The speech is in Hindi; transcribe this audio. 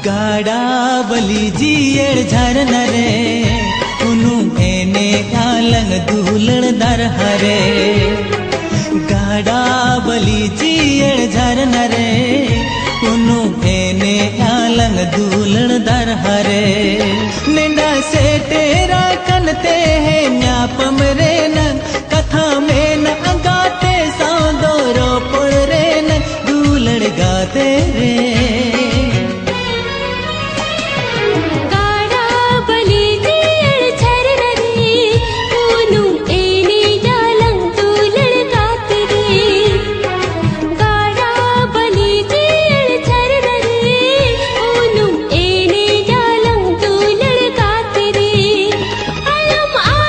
गाड़ा बली जीएड़ झरन रे उनु एने आलंग दूलड़ दर हरे गाड़ा बली जीएड़ झरन रे उनु एने आलंग दूलड़ दर हरे निंदा से तेरा कनते है न्याप